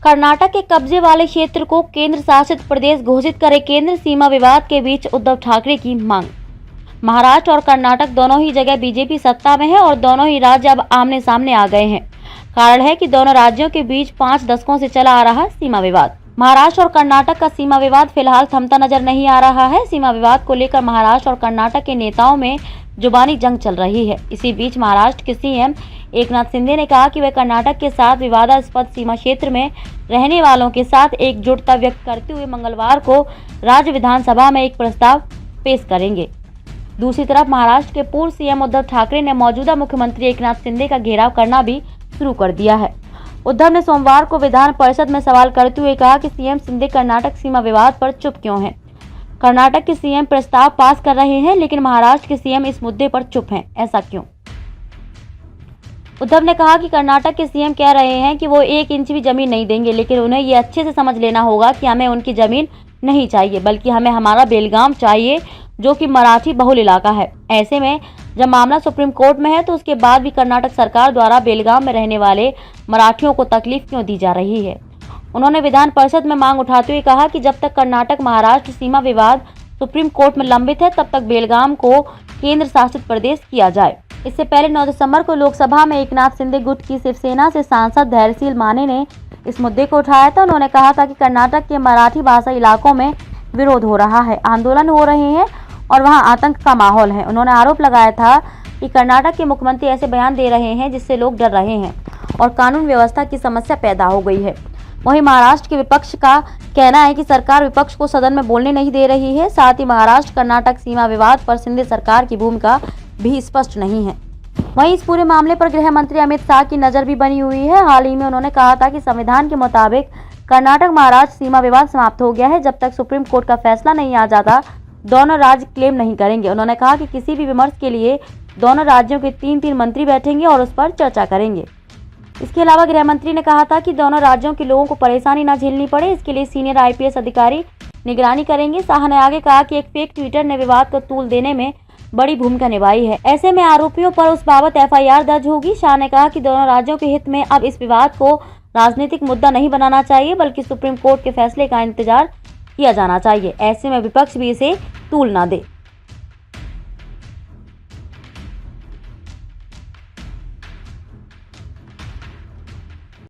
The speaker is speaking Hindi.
कर्नाटक के कब्जे वाले क्षेत्र को केंद्र शासित प्रदेश घोषित करे, केंद्र सीमा विवाद के बीच उद्धव ठाकरे की मांग। महाराष्ट्र और कर्नाटक दोनों ही जगह बीजेपी सत्ता में है और दोनों ही राज्य अब आमने सामने आ गए हैं। कारण है कि दोनों राज्यों के बीच 5 दशकों से चला आ रहा सीमा विवाद। महाराष्ट्र और कर्नाटक का सीमा विवाद फिलहाल थमता नजर नहीं आ रहा है। सीमा विवाद को लेकर महाराष्ट्र और कर्नाटक के नेताओं में जुबानी जंग चल रही है। इसी बीच महाराष्ट्र के सीएम एकनाथ शिंदे ने कहा कि वे कर्नाटक के साथ विवादास्पद सीमा क्षेत्र में रहने वालों के साथ एकजुटता व्यक्त करते हुए मंगलवार को राज्य विधानसभा में एक प्रस्ताव पेश करेंगे। दूसरी तरफ महाराष्ट्र के पूर्व सीएम उद्धव ठाकरे ने मौजूदा मुख्यमंत्री एकनाथ शिंदे का घेराव करना भी शुरू कर दिया है। उद्धव ने सोमवार को विधान परिषद में सवाल करते हुए कहा कि सीएम शिंदे कर्नाटक सीमा विवाद पर चुप क्यों हैं। कर्नाटक के सीएम प्रस्ताव पास कर रहे हैं, लेकिन महाराष्ट्र के सीएम इस मुद्दे पर चुप हैं, ऐसा क्यों? उद्धव ने कहा कि कर्नाटक के सीएम कह रहे हैं कि वो 1 इंच भी जमीन नहीं देंगे, लेकिन उन्हें ये अच्छे से समझ लेना होगा कि हमें उनकी जमीन नहीं चाहिए, बल्कि हमें हमारा बेलगाम चाहिए, जो कि मराठी बहुल इलाका है। ऐसे में जब मामला सुप्रीम कोर्ट में है तो उसके बाद भी कर्नाटक सरकार द्वारा बेलगाम में रहने वाले मराठियों को तकलीफ क्यों दी जा रही है। उन्होंने विधान परिषद में मांग उठाते हुए कहा कि जब तक कर्नाटक महाराष्ट्र सीमा विवाद सुप्रीम कोर्ट में लंबित है, तब तक बेलगाम को केंद्र शासित प्रदेश किया जाए। इससे पहले 9 दिसंबर को लोकसभा में एकनाथ शिंदे गुट की शिवसेना से सांसद धैर्यशील माने ने इस मुद्दे को उठाया था। उन्होंने कहा था कि कर्नाटक के मराठी भाषा इलाकों में विरोध हो रहा है, आंदोलन हो रहे हैं और वहां आतंक का माहौल है। उन्होंने आरोप लगाया था कि कर्नाटक के मुख्यमंत्री ऐसे बयान दे रहे हैं जिससे लोग डर रहे हैं और कानून व्यवस्था की समस्या पैदा हो गई है। वहीं महाराष्ट्र के विपक्ष का कहना है कि सरकार विपक्ष को सदन में बोलने नहीं दे रही है। साथ ही महाराष्ट्र कर्नाटक सीमा विवाद पर शिंदे सरकार की भूमिका भी स्पष्ट नहीं है। वहीं इस पूरे मामले पर गृह मंत्री अमित शाह की नजर भी बनी हुई है। हाल ही में उन्होंने कहा था कि संविधान के मुताबिक कर्नाटक महाराष्ट्र सीमा विवाद समाप्त हो गया है। जब तक सुप्रीम कोर्ट का फैसला नहीं आ जाता, दोनों राज्य क्लेम नहीं करेंगे। उन्होंने कहा कि किसी भी विमर्श के लिए दोनों राज्यों के 3-3 मंत्री बैठेंगे और उस पर चर्चा करेंगे। इसके अलावा गृह मंत्री ने कहा था कि दोनों राज्यों के लोगों को परेशानी न झेलनी पड़े, इसके लिए सीनियर IPS अधिकारी निगरानी करेंगे। शाह ने आगे कहा कि एक फेक ट्विटर ने विवाद को तूल देने में बड़ी भूमिका निभाई है। ऐसे में आरोपियों पर उस बाबत FIR दर्ज होगी। शाह ने कहा कि दोनों राज्यों के हित में अब इस विवाद को राजनीतिक मुद्दा नहीं बनाना चाहिए, बल्कि सुप्रीम कोर्ट के फैसले का इंतजार किया जाना चाहिए। ऐसे में विपक्ष भी इसे तूल ना दे।